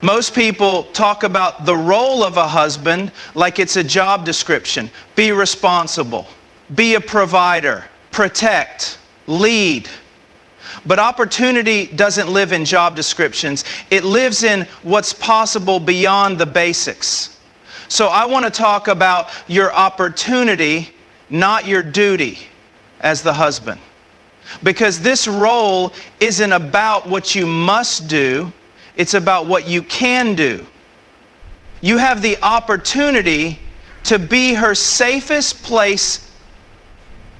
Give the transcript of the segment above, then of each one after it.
Most people talk about the role of a husband like it's a job description. Be responsible, be a provider, protect, lead. But opportunity doesn't live in job descriptions. It lives in what's possible beyond the basics. So I want to talk about your opportunity, not your duty as the husband. Because this role isn't about what you must do. It's about what you can do. You have the opportunity to be her safest place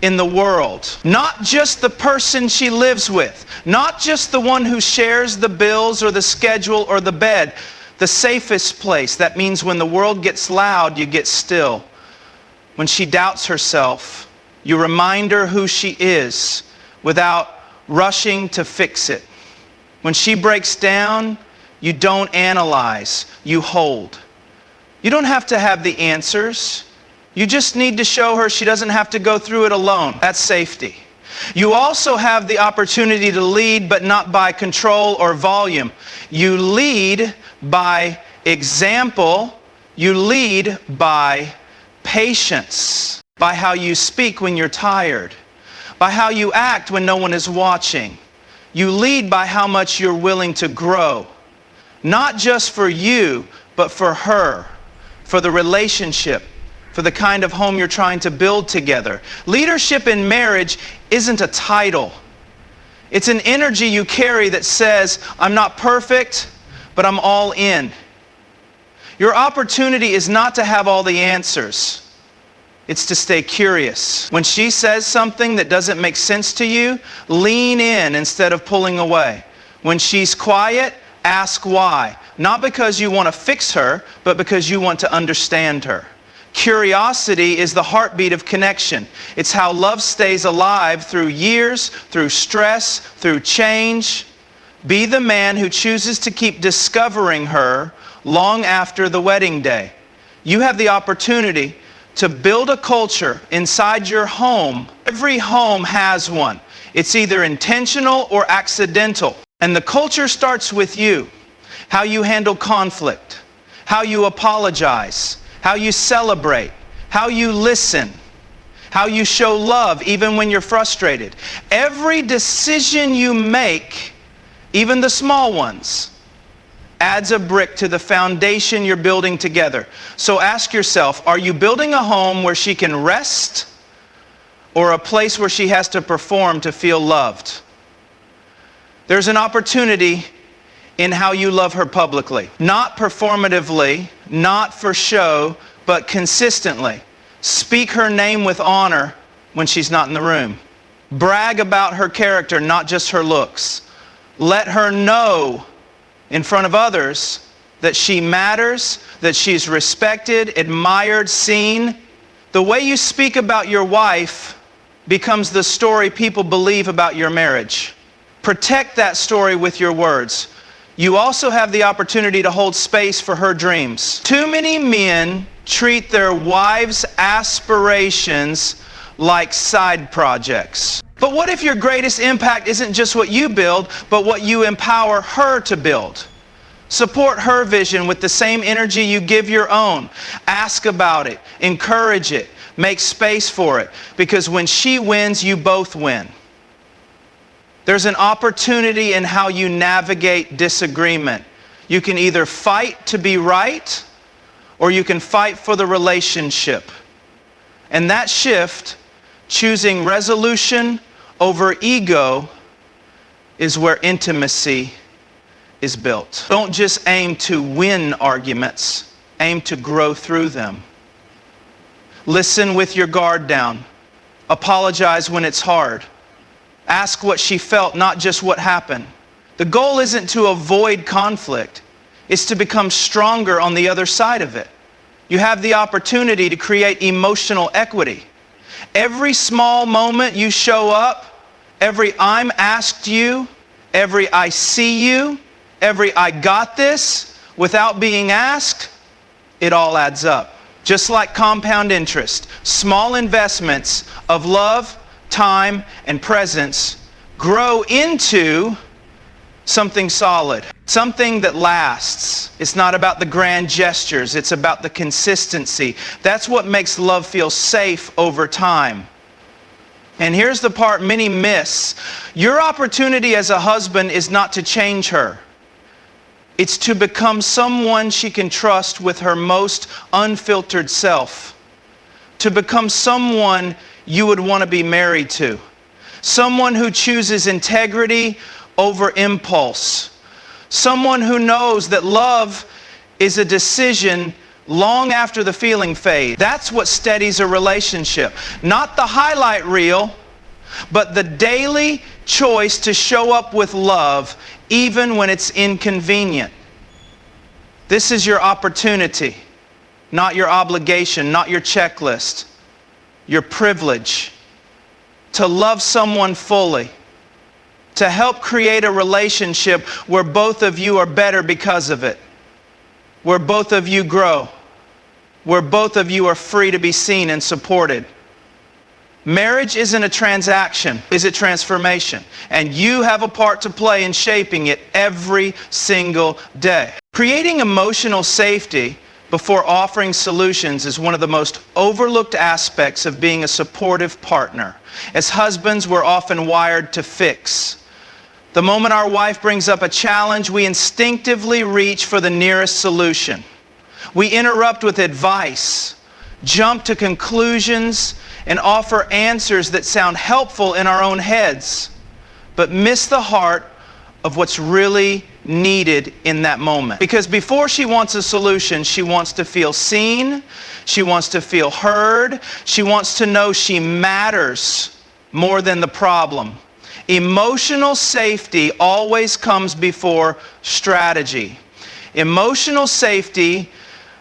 in the world. Not just the person she lives with. Not just the one who shares the bills or the schedule or the bed. The safest place. That means when the world gets loud, you get still. When she doubts herself, you remind her who she is without rushing to fix it. When she breaks down, you don't analyze, you hold. You don't have to have the answers. You just need to show her she doesn't have to go through it alone. That's safety. You also have the opportunity to lead, but not by control or volume. You lead by example. You lead by patience, by how you speak when you're tired, by how you act when no one is watching. You lead by how much you're willing to grow. Not just for you, but for her, for the relationship, for the kind of home you're trying to build together. Leadership in marriage isn't a title. It's an energy you carry that says, I'm not perfect, but I'm all in. Your opportunity is not to have all the answers. It's to stay curious. When she says something that doesn't make sense to you, lean in instead of pulling away. When she's quiet, ask why. Not because you want to fix her, but because you want to understand her. Curiosity is the heartbeat of connection. It's how love stays alive through years, through stress, through change. Be the man who chooses to keep discovering her long after the wedding day. You have the opportunity to build a culture inside your home. Every home has one. It's either intentional or accidental. And the culture starts with you. How you handle conflict, how you apologize, how you celebrate, how you listen, how you show love even when you're frustrated. Every decision you make, even the small ones, adds a brick to the foundation you're building together. So ask yourself, are you building a home where she can rest or a place where she has to perform to feel loved? There's an opportunity in how you love her publicly. Not performatively, not for show, but consistently. Speak her name with honor when she's not in the room. Brag about her character, not just her looks. Let her know in front of others that she matters, that she's respected, admired, seen. The way you speak about your wife becomes the story people believe about your marriage. Protect that story with your words. You also have the opportunity to hold space for her dreams. Too many men treat their wives' aspirations like side projects. But what if your greatest impact isn't just what you build, but what you empower her to build? Support her vision with the same energy you give your own. Ask about it, encourage it, make space for it, because when she wins, you both win. There's an opportunity in how you navigate disagreement. You can either fight to be right, or you can fight for the relationship. And that shift, choosing resolution over ego, is where intimacy is built. Don't just aim to win arguments, aim to grow through them. Listen with your guard down. Apologize when it's hard. Ask what she felt, not just what happened. The goal isn't to avoid conflict. It's to become stronger on the other side of it. You have the opportunity to create emotional equity. Every small moment you show up, every I'm asked you, every I see you, every I got this, without being asked, it all adds up. Just like compound interest, small investments of love, time, and presence grow into something solid, something that lasts. It's not about the grand gestures, it's about the consistency. That's what makes love feel safe over time. And here's the part many miss. Your opportunity as a husband is not to change her. It's to become someone she can trust with her most unfiltered self. To become someone you would want to be married to. Someone who chooses integrity over impulse. Someone who knows that love is a decision long after the feeling fades. That's what steadies a relationship. Not the highlight reel, but the daily choice to show up with love even when it's inconvenient. This is your opportunity, not your obligation, not your checklist, your privilege to love someone fully, to help create a relationship where both of you are better because of it, where both of you grow, where both of you are free to be seen and supported. Marriage isn't a transaction, it's a transformation. And you have a part to play in shaping it every single day. Creating emotional safety before offering solutions is one of the most overlooked aspects of being a supportive partner. As husbands, we're often wired to fix. The moment our wife brings up a challenge, we instinctively reach for the nearest solution. We interrupt with advice, jump to conclusions, and offer answers that sound helpful in our own heads, but miss the heart of what's really needed in that moment. Because before she wants a solution, she wants to feel seen, she wants to feel heard, she wants to know she matters more than the problem. Emotional safety always comes before strategy. Emotional safety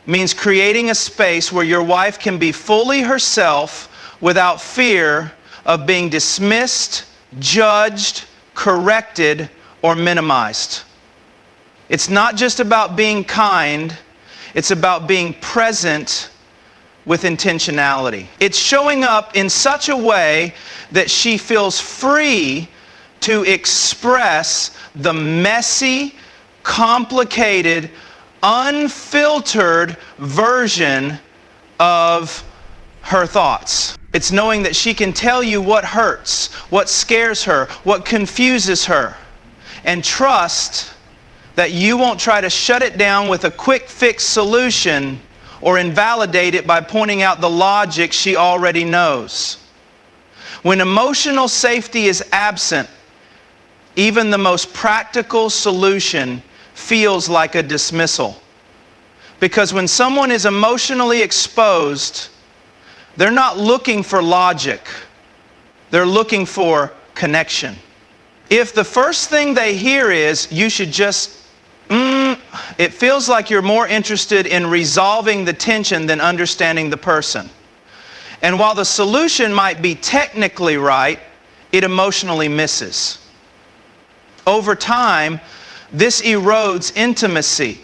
means creating a space where your wife can be fully herself without fear of being dismissed, judged, corrected, or minimized. It's not just about being kind, it's about being present with intentionality. It's showing up in such a way that she feels free to express the messy, complicated, unfiltered version of her thoughts. It's knowing that she can tell you what hurts, what scares her, what confuses her, and trust that you won't try to shut it down with a quick fix solution or invalidate it by pointing out the logic she already knows. When emotional safety is absent, even the most practical solution feels like a dismissal. Because when someone is emotionally exposed, they're not looking for logic. They're looking for connection. If the first thing they hear is, you should just, it feels like you're more interested in resolving the tension than understanding the person. And while the solution might be technically right, it emotionally misses. Over time, this erodes intimacy.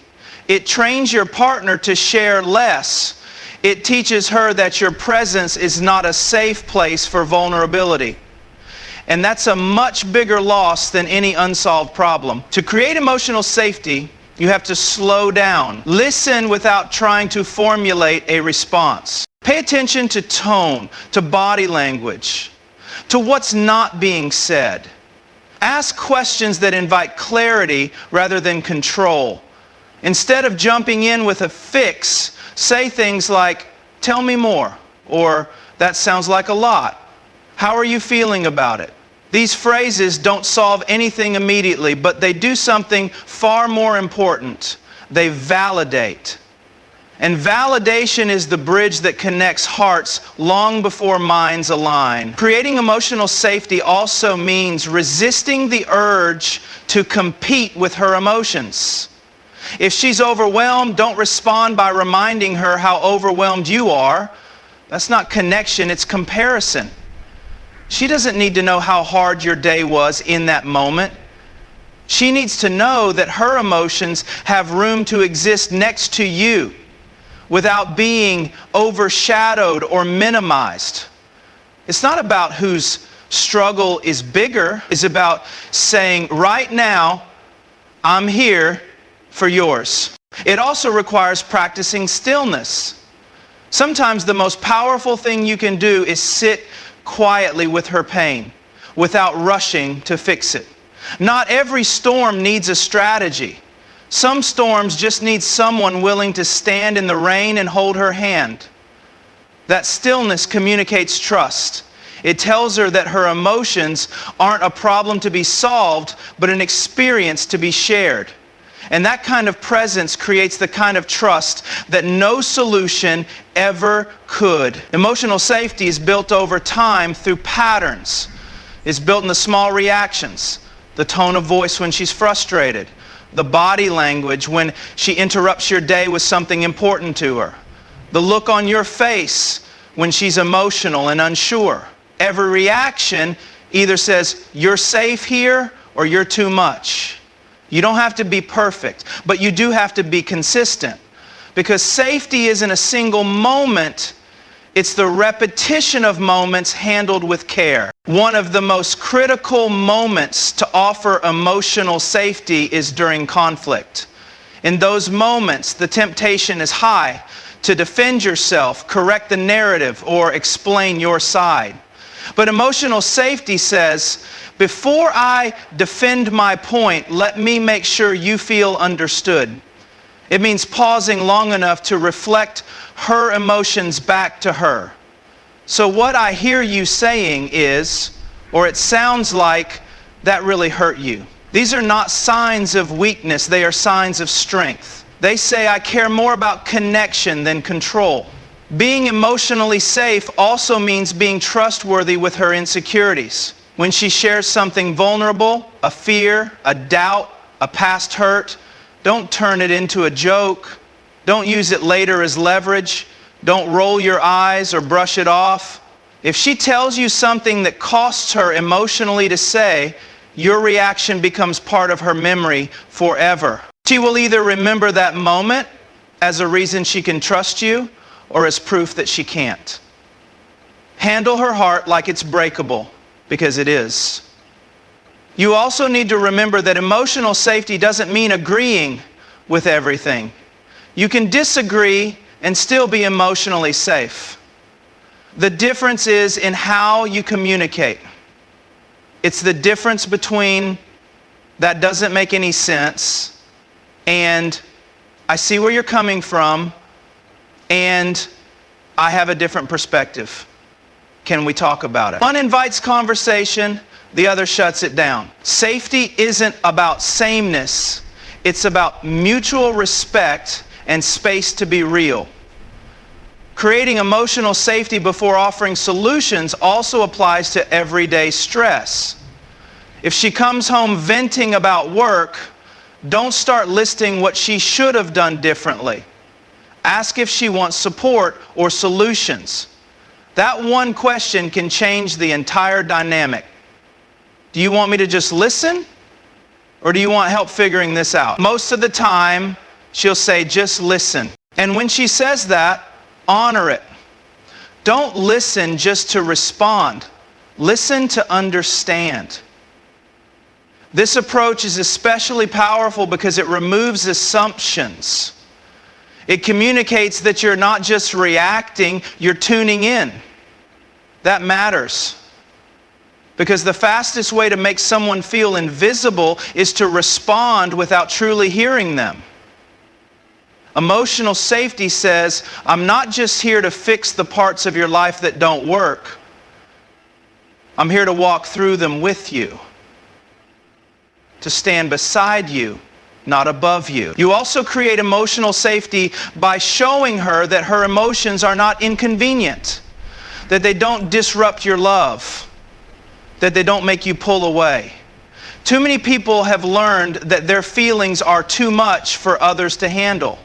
It trains your partner to share less. It teaches her that your presence is not a safe place for vulnerability. And that's a much bigger loss than any unsolved problem. To create emotional safety, you have to slow down. Listen without trying to formulate a response. Pay attention to tone, to body language, to what's not being said. Ask questions that invite clarity rather than control. Instead of jumping in with a fix, say things like, tell me more, or that sounds like a lot. How are you feeling about it? These phrases don't solve anything immediately, but they do something far more important. They validate. And validation is the bridge that connects hearts long before minds align. Creating emotional safety also means resisting the urge to compete with her emotions. If she's overwhelmed, don't respond by reminding her how overwhelmed you are. That's not connection, it's comparison. She doesn't need to know how hard your day was in that moment. She needs to know that her emotions have room to exist next to you without being overshadowed or minimized. It's not about whose struggle is bigger. It's about saying, right now, I'm here for yours. It also requires practicing stillness. Sometimes the most powerful thing you can do is sit quietly with her pain without rushing to fix it. Not every storm needs a strategy. Some storms just need someone willing to stand in the rain and hold her hand. That stillness communicates trust. It tells her that her emotions aren't a problem to be solved, but an experience to be shared. And that kind of presence creates the kind of trust that no solution ever could. Emotional safety is built over time through patterns. It's built in the small reactions, the tone of voice when she's frustrated, the body language when she interrupts your day with something important to her, the look on your face when she's emotional and unsure. Every reaction either says, you're safe here, or you're too much. You don't have to be perfect, but you do have to be consistent. Because safety isn't a single moment, it's the repetition of moments handled with care. One of the most critical moments to offer emotional safety is during conflict. In those moments, the temptation is high to defend yourself, correct the narrative, or explain your side. But emotional safety says, before I defend my point, let me make sure you feel understood. It means pausing long enough to reflect her emotions back to her. So what I hear you saying is, or it sounds like, that really hurt you. These are not signs of weakness, they are signs of strength. They say, I care more about connection than control. Being emotionally safe also means being trustworthy with her insecurities. When she shares something vulnerable, a fear, a doubt, a past hurt, don't turn it into a joke. Don't use it later as leverage. Don't roll your eyes or brush it off. If she tells you something that costs her emotionally to say, your reaction becomes part of her memory forever. She will either remember that moment as a reason she can trust you, or as proof that she can't. Handle her heart like it's breakable, because it is. You also need to remember that emotional safety doesn't mean agreeing with everything. You can disagree and still be emotionally safe. The difference is in how you communicate. It's the difference between that doesn't make any sense and I see where you're coming from and I have a different perspective. Can we talk about it? One invites conversation, the other shuts it down. Safety isn't about sameness. It's about mutual respect and space to be real. Creating emotional safety before offering solutions also applies to everyday stress. If she comes home venting about work, don't start listing what she should have done differently. Ask if she wants support or solutions. That one question can change the entire dynamic. Do you want me to just listen? Or do you want help figuring this out? Most of the time, she'll say, just listen. And when she says that, honor it. Don't listen just to respond. Listen to understand. This approach is especially powerful because it removes assumptions. It communicates that you're not just reacting, you're tuning in. That matters. Because the fastest way to make someone feel invisible is to respond without truly hearing them. Emotional safety says, I'm not just here to fix the parts of your life that don't work. I'm here to walk through them with you. To stand beside you, not above you. You also create emotional safety by showing her that her emotions are not inconvenient, that they don't disrupt your love, that they don't make you pull away. Too many people have learned that their feelings are too much for others to handle.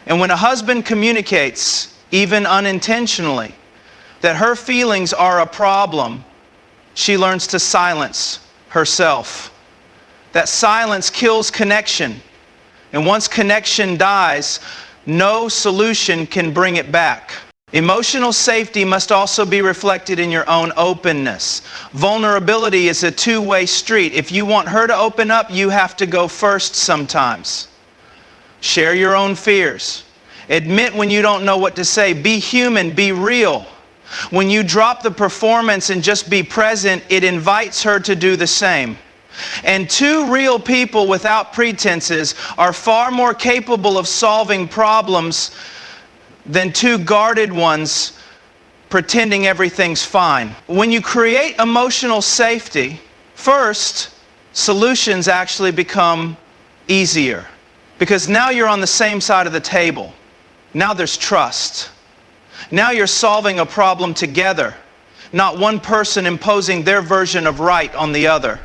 And when a husband communicates, even unintentionally, that her feelings are a problem, she learns to silence herself. That silence kills connection. And once connection dies, no solution can bring it back. Emotional safety must also be reflected in your own openness. Vulnerability is a two-way street. If you want her to open up, you have to go first sometimes. Share your own fears. Admit when you don't know what to say. Be human, be real. When you drop the performance and just be present, it invites her to do the same. And two real people without pretenses are far more capable of solving problems than two guarded ones pretending everything's fine. When you create emotional safety, first, solutions actually become easier. Because now you're on the same side of the table. Now there's trust. Now you're solving a problem together, not one person imposing their version of right on the other.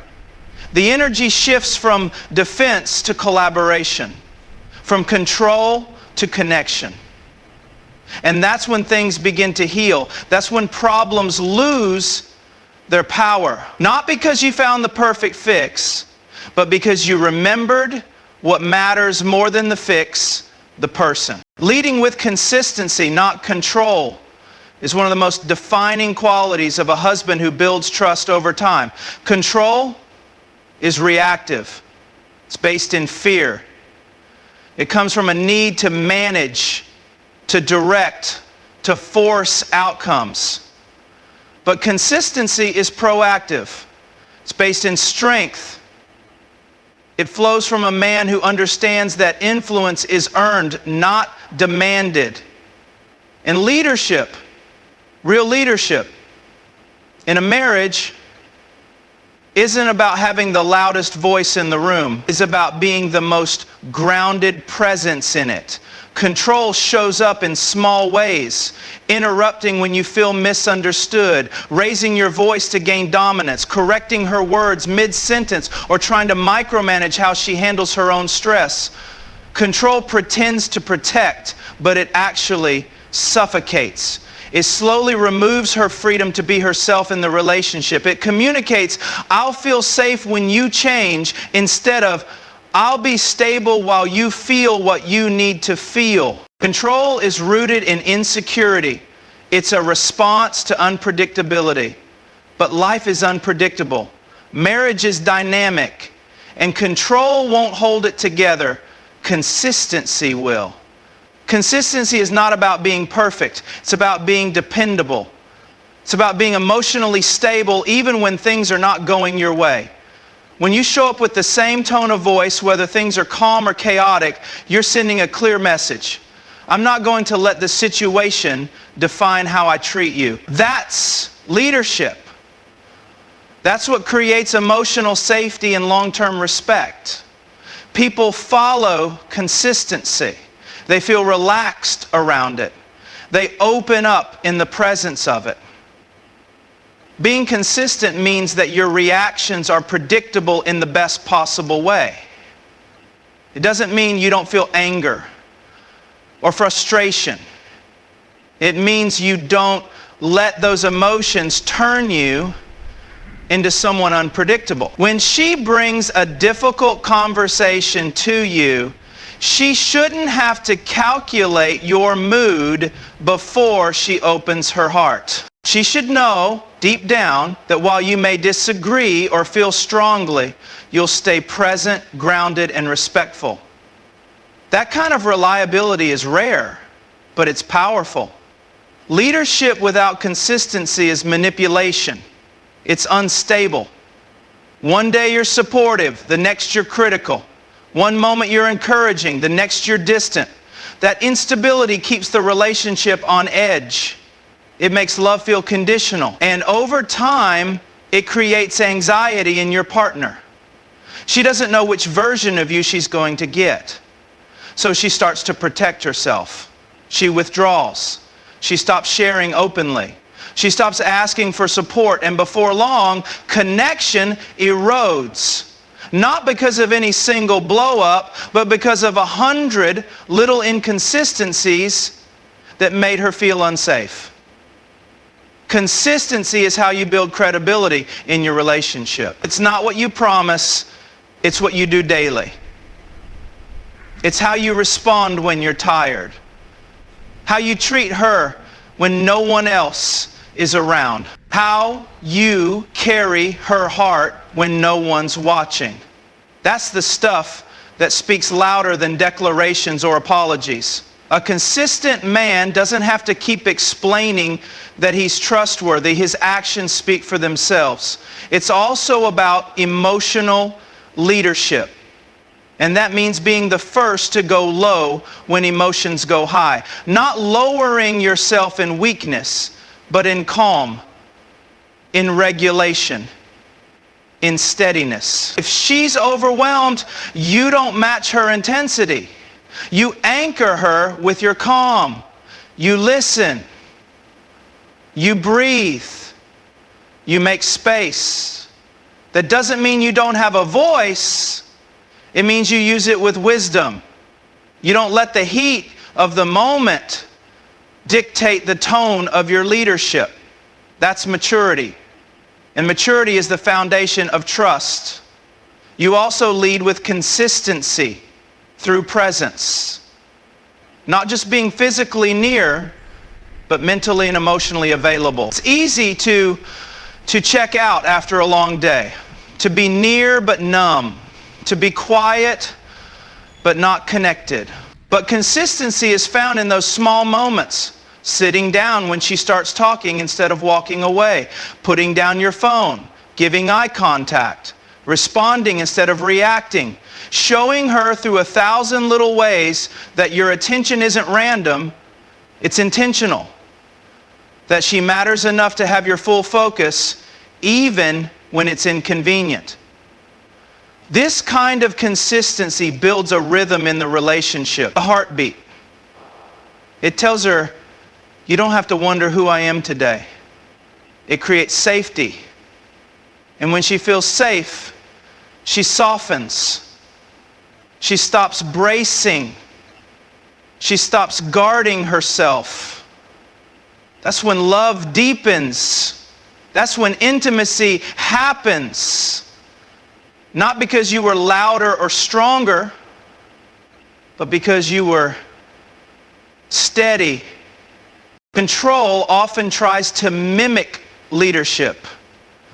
The energy shifts from defense to collaboration, from control to connection. And that's when things begin to heal. That's when problems lose their power. Not because you found the perfect fix, but because you remembered what matters more than the fix, the person. Leading with consistency, not control, is one of the most defining qualities of a husband who builds trust over time. Control is reactive. It's based in fear. It comes from a need to manage, to direct, to force outcomes. But consistency is proactive. It's based in strength. It flows from a man who understands that influence is earned, not demanded. And leadership, real leadership, in a marriage isn't about having the loudest voice in the room. It's about being the most grounded presence in it. Control shows up in small ways, interrupting when you feel misunderstood, raising your voice to gain dominance, correcting her words mid-sentence, or trying to micromanage how she handles her own stress. Control pretends to protect, but it actually suffocates. It slowly removes her freedom to be herself in the relationship. It communicates, I'll feel safe when you change, instead of, I'll be stable while you feel what you need to feel. Control is rooted in insecurity. It's a response to unpredictability. But life is unpredictable. Marriage is dynamic. And control won't hold it together. Consistency will. Consistency is not about being perfect. It's about being dependable. It's about being emotionally stable even when things are not going your way. When you show up with the same tone of voice, whether things are calm or chaotic, you're sending a clear message. I'm not going to let the situation define how I treat you. That's leadership. That's what creates emotional safety and long-term respect. People follow consistency. They feel relaxed around it. They open up in the presence of it. Being consistent means that your reactions are predictable in the best possible way. It doesn't mean you don't feel anger or frustration. It means you don't let those emotions turn you into someone unpredictable. When she brings a difficult conversation to you, she shouldn't have to calculate your mood before she opens her heart. She should know deep down that while you may disagree or feel strongly, you'll stay present, grounded, and respectful. That kind of reliability is rare, but it's powerful. Leadership without consistency is manipulation. It's unstable. One day you're supportive, the next you're critical. One moment you're encouraging, the next you're distant. That instability keeps the relationship on edge. It makes love feel conditional. And over time, it creates anxiety in your partner. She doesn't know which version of you she's going to get. So she starts to protect herself. She withdraws. She stops sharing openly. She stops asking for support. And before long, connection erodes. Not because of any single blow-up, but because of 100 little inconsistencies that made her feel unsafe. Consistency is how you build credibility in your relationship. It's not what you promise, it's what you do daily. It's how you respond when you're tired. How you treat her when no one else is around. How you carry her heart when no one's watching. That's the stuff that speaks louder than declarations or apologies. A consistent man doesn't have to keep explaining that he's trustworthy. His actions speak for themselves. It's also about emotional leadership. And that means being the first to go low when emotions go high. Not lowering yourself in weakness, but in calm, in regulation, in steadiness. If she's overwhelmed, you don't match her intensity. You anchor her with your calm. You listen. You breathe. You make space. That doesn't mean you don't have a voice. It means you use it with wisdom. You don't let the heat of the moment dictate the tone of your leadership. That's maturity. And maturity is the foundation of trust. You also lead with consistency through presence. Not just being physically near, but mentally and emotionally available. It's easy to check out after a long day, to be near but numb, to be quiet but not connected. But consistency is found in those small moments. Sitting down when she starts talking instead of walking away, putting down your phone, giving eye contact, responding instead of reacting, showing her through 1,000 little ways that your attention isn't random, it's intentional. That she matters enough to have your full focus, even when it's inconvenient. This kind of consistency builds a rhythm in the relationship, a heartbeat. It tells her, you don't have to wonder who I am today. It creates safety. And when she feels safe, she softens. She stops bracing. She stops guarding herself. That's when love deepens. That's when intimacy happens. Not because you were louder or stronger, but because you were steady. Control often tries to mimic leadership,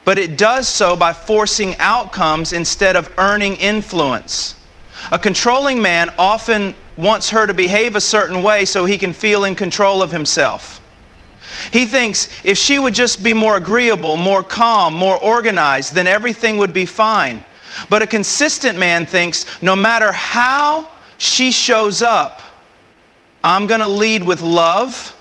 but it does so by forcing outcomes instead of earning influence. A controlling man often wants her to behave a certain way so he can feel in control of himself. He thinks if she would just be more agreeable, more calm, more organized, then everything would be fine. But a consistent man thinks no matter how she shows up, I'm going to lead with love,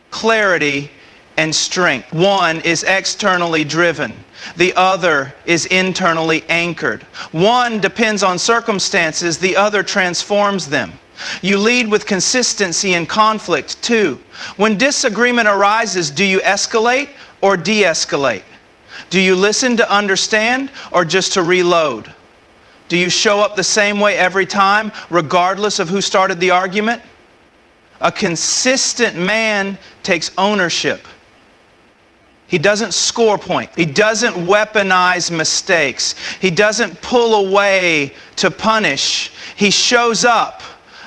clarity, and strength. One is externally driven. The other is internally anchored. One depends on circumstances, the other transforms them. You lead with consistency in conflict too. When disagreement arises, do you escalate or de-escalate? Do you listen to understand or just to reload? Do you show up the same way every time, regardless of who started the argument? A consistent man takes ownership. He doesn't score point. He doesn't weaponize mistakes. He doesn't pull away to punish. He shows up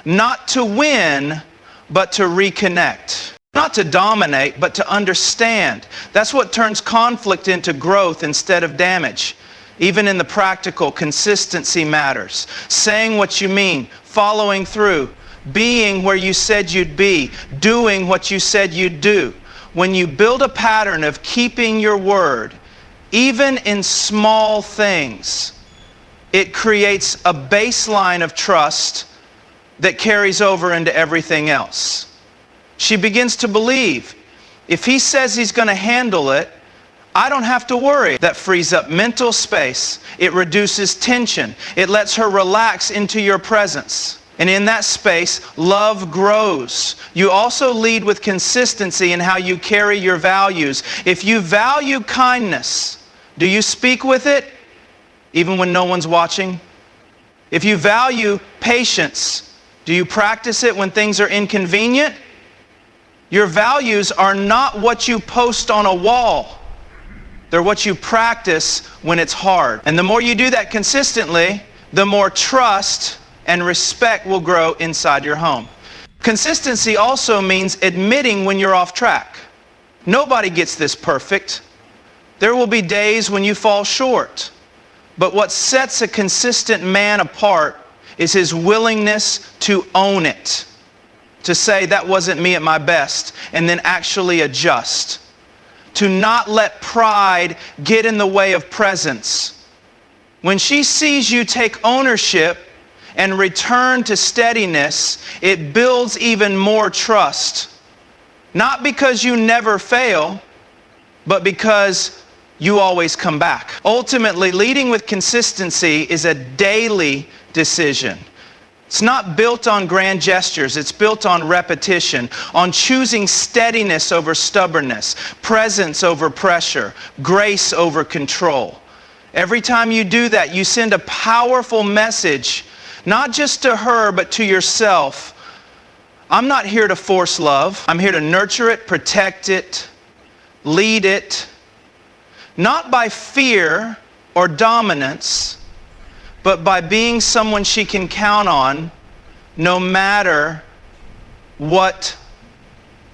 not to win, but to reconnect. Not to dominate, but to understand. That's what turns conflict into growth instead of damage. Even in the practical, consistency matters. Saying what you mean, following through, being where you said you'd be, doing what you said you'd do. When you build a pattern of keeping your word, even in small things, it creates a baseline of trust that carries over into everything else. She begins to believe, if he says he's going to handle it, I don't have to worry. That frees up mental space. It reduces tension. It lets her relax into your presence. And in that space, love grows. You also lead with consistency in how you carry your values. If you value kindness, do you speak with it even when no one's watching? If you value patience, do you practice it when things are inconvenient? Your values are not what you post on a wall. They're what you practice when it's hard. And the more you do that consistently, the more trust and respect will grow inside your home. Consistency also means admitting when you're off track. Nobody gets this perfect. There will be days when you fall short. But what sets a consistent man apart is his willingness to own it. To say, that wasn't me at my best, and then actually adjust. To not let pride get in the way of presence. When she sees you take ownership and return to steadiness, it builds even more trust. Not because you never fail, but because you always come back. Ultimately, leading with consistency is a daily decision. It's not built on grand gestures. It's built on repetition, on choosing steadiness over stubbornness, presence over pressure, grace over control. Every time you do that, you send a powerful message, not just to her, but to yourself. I'm not here to force love. I'm here to nurture it, protect it, lead it, not by fear or dominance, but by being someone she can count on no matter what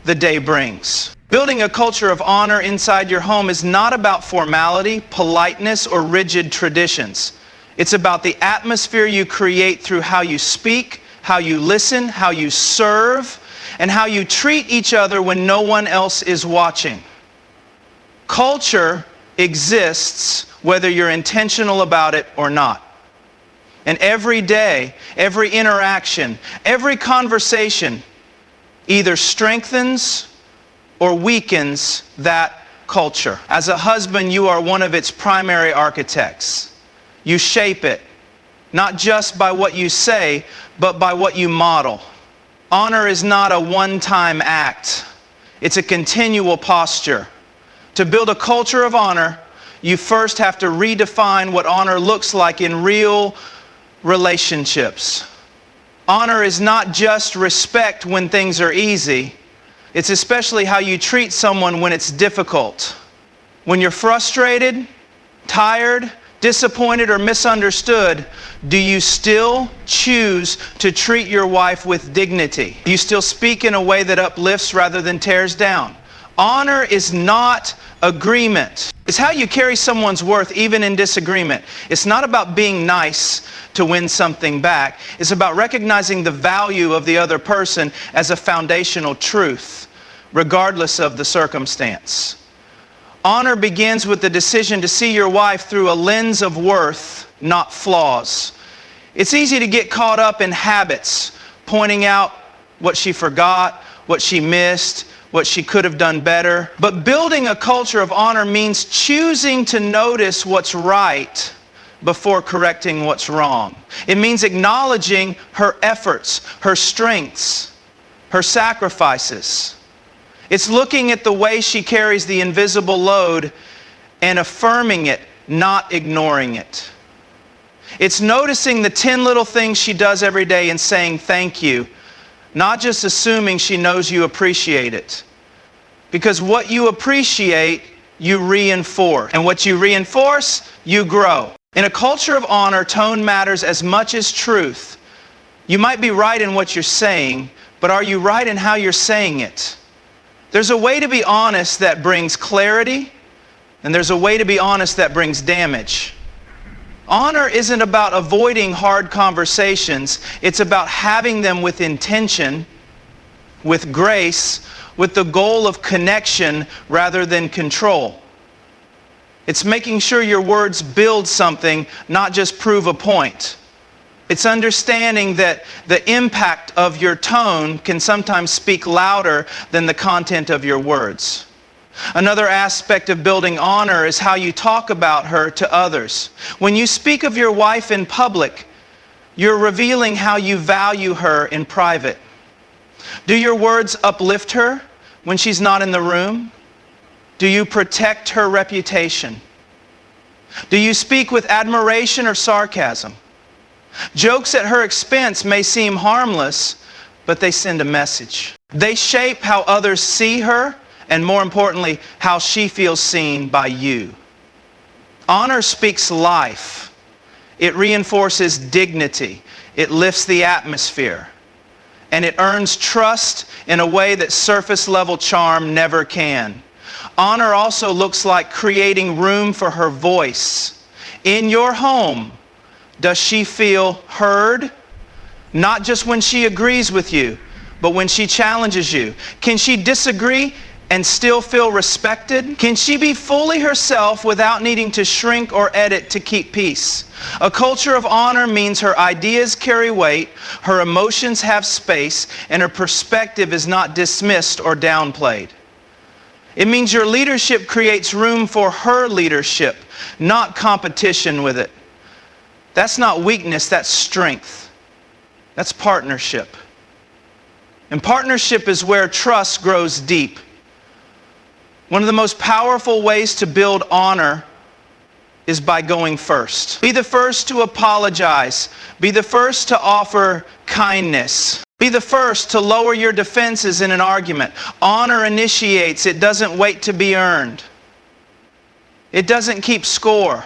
the day brings. Building a culture of honor inside your home is not about formality, politeness, or rigid traditions. It's about the atmosphere you create through how you speak, how you listen, how you serve, and how you treat each other when no one else is watching. Culture exists whether you're intentional about it or not. And every day, every interaction, every conversation either strengthens or weakens that culture. As a husband, you are one of its primary architects. You shape it, not just by what you say, but by what you model. Honor is not a one-time act. It's a continual posture. To build a culture of honor, you first have to redefine what honor looks like in real relationships. Honor is not just respect when things are easy. It's especially how you treat someone when it's difficult. When you're frustrated, tired, disappointed, or misunderstood, do you still choose to treat your wife with dignity? Do you still speak in a way that uplifts rather than tears down? Honor is not agreement. It's how you carry someone's worth even in disagreement. It's not about being nice to win something back. It's about recognizing the value of the other person as a foundational truth, regardless of the circumstance. Honor begins with the decision to see your wife through a lens of worth, not flaws. It's easy to get caught up in habits, pointing out what she forgot, what she missed, what she could have done better. But building a culture of honor means choosing to notice what's right before correcting what's wrong. It means acknowledging her efforts, her strengths, her sacrifices. It's looking at the way she carries the invisible load and affirming it, not ignoring it. It's noticing the 10 little things she does every day and saying thank you, not just assuming she knows you appreciate it. Because what you appreciate, you reinforce. And what you reinforce, you grow. In a culture of honor, tone matters as much as truth. You might be right in what you're saying, but are you right in how you're saying it? There's a way to be honest that brings clarity, and there's a way to be honest that brings damage. Honor isn't about avoiding hard conversations. It's about having them with intention, with grace, with the goal of connection rather than control. It's making sure your words build something, not just prove a point. It's understanding that the impact of your tone can sometimes speak louder than the content of your words. Another aspect of building honor is how you talk about her to others. When you speak of your wife in public, you're revealing how you value her in private. Do your words uplift her when she's not in the room? Do you protect her reputation? Do you speak with admiration or sarcasm? Jokes at her expense may seem harmless, but they send a message. They shape how others see her, and more importantly, how she feels seen by you. Honor speaks life. It reinforces dignity. It lifts the atmosphere. and it earns trust in a way that surface level charm never can. Honor also looks like creating room for her voice. In your home, does she feel heard? Not just when she agrees with you, but when she challenges you. Can she disagree and still feel respected? Can she be fully herself without needing to shrink or edit to keep peace? A culture of honor means her ideas carry weight, her emotions have space, and her perspective is not dismissed or downplayed. It means your leadership creates room for her leadership, not competition with it. That's not weakness, that's strength. That's partnership. And partnership is where trust grows deep. One of the most powerful ways to build honor is by going first. Be the first to apologize. Be the first to offer kindness. Be the first to lower your defenses in an argument. Honor initiates. It doesn't wait to be earned. It doesn't keep score.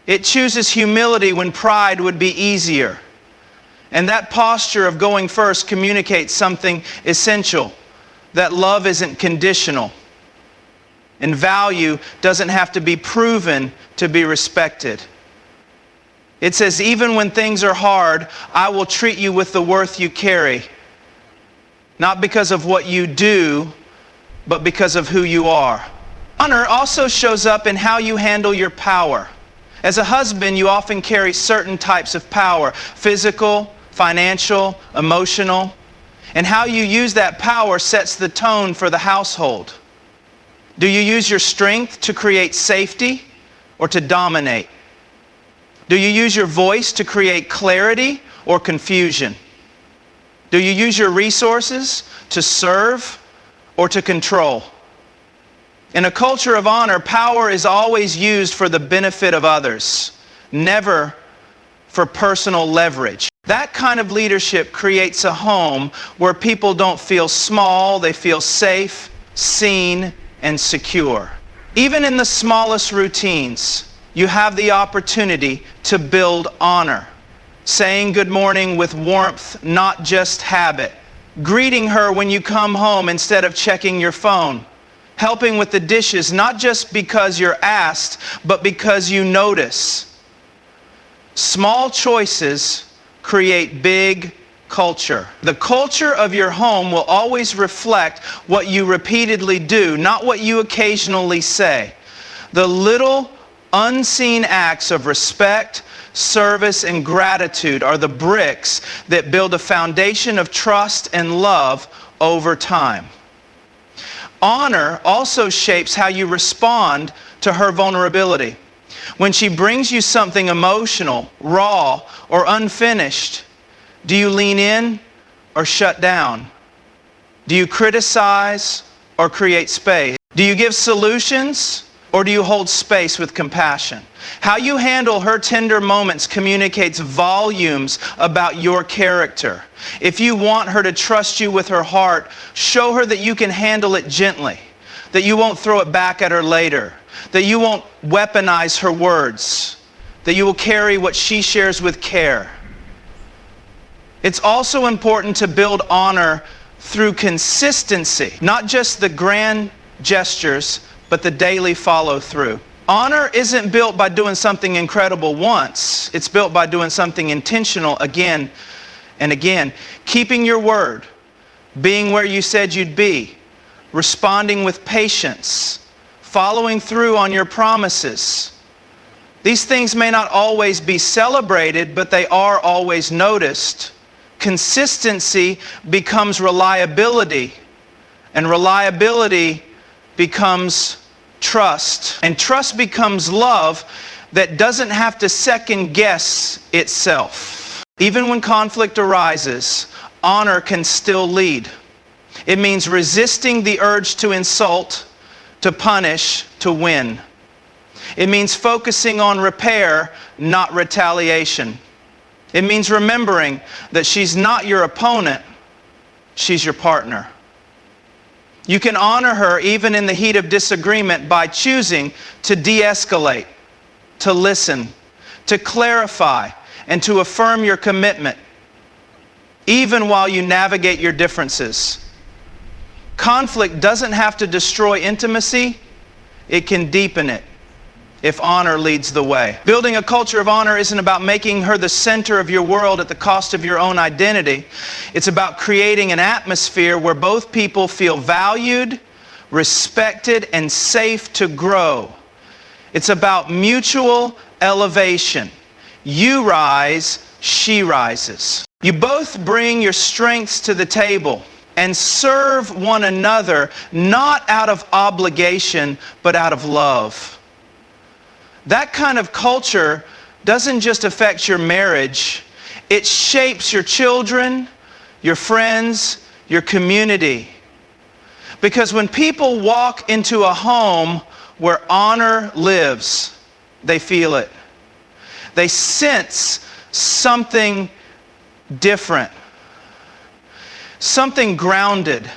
It chooses humility when pride would be easier. And that posture of going first communicates something essential, that love isn't conditional. And value doesn't have to be proven to be respected. It says, even when things are hard, I will treat you with the worth you carry. Not because of what you do, but because of who you are. Honor also shows up in how you handle your power. As a husband, you often carry certain types of power: physical, financial, emotional. And how you use that power sets the tone for the household. Do you use your strength to create safety or to dominate? Do you use your voice to create clarity or confusion? Do you use your resources to serve or to control? In a culture of honor, power is always used for the benefit of others, never for personal leverage. That kind of leadership creates a home where people don't feel small, they feel safe, seen, and secure. Even in the smallest routines, you have the opportunity to build honor. Saying good morning with warmth, not just habit. Greeting her when you come home instead of checking your phone. Helping with the dishes, not just because you're asked, but because you notice. Small choices create big culture. The culture of your home will always reflect what you repeatedly do, not what you occasionally say. The little unseen acts of respect, service, and gratitude are the bricks that build a foundation of trust and love over time. Honor also shapes how you respond to her vulnerability. When she brings you something emotional, raw, or unfinished, do you lean in or shut down? Do you criticize or create space? Do you give solutions or do you hold space with compassion? How you handle her tender moments communicates volumes about your character. If you want her to trust you with her heart, show her that you can handle it gently, that you won't throw it back at her later, that you won't weaponize her words, that you will carry what she shares with care. It's also important to build honor through consistency, not just the grand gestures, but the daily follow-through. Honor isn't built by doing something incredible once. It's built by doing something intentional again and again. Keeping your word, being where you said you'd be, responding with patience, following through on your promises. These things may not always be celebrated, but they are always noticed. Consistency becomes reliability, and reliability becomes trust. And trust becomes love that doesn't have to second guess itself. Even when conflict arises, honor can still lead. It means resisting the urge to insult, to punish, to win. It means focusing on repair, not retaliation. It means remembering that she's not your opponent, she's your partner. You can honor her even in the heat of disagreement by choosing to de-escalate, to listen, to clarify, and to affirm your commitment. even while you navigate your differences. Conflict doesn't have to destroy intimacy, it can deepen it if honor leads the way. Building a culture of honor isn't about making her the center of your world at the cost of your own identity. It's about creating an atmosphere where both people feel valued, respected, and safe to grow. It's about mutual elevation. You rise, she rises. You both bring your strengths to the table and serve one another, not out of obligation, but out of love. That kind of culture doesn't just affect your marriage, it shapes your children, your friends, your community. Because when people walk into a home where honor lives, they feel it. They sense something different, something grounded,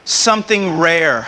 something rare.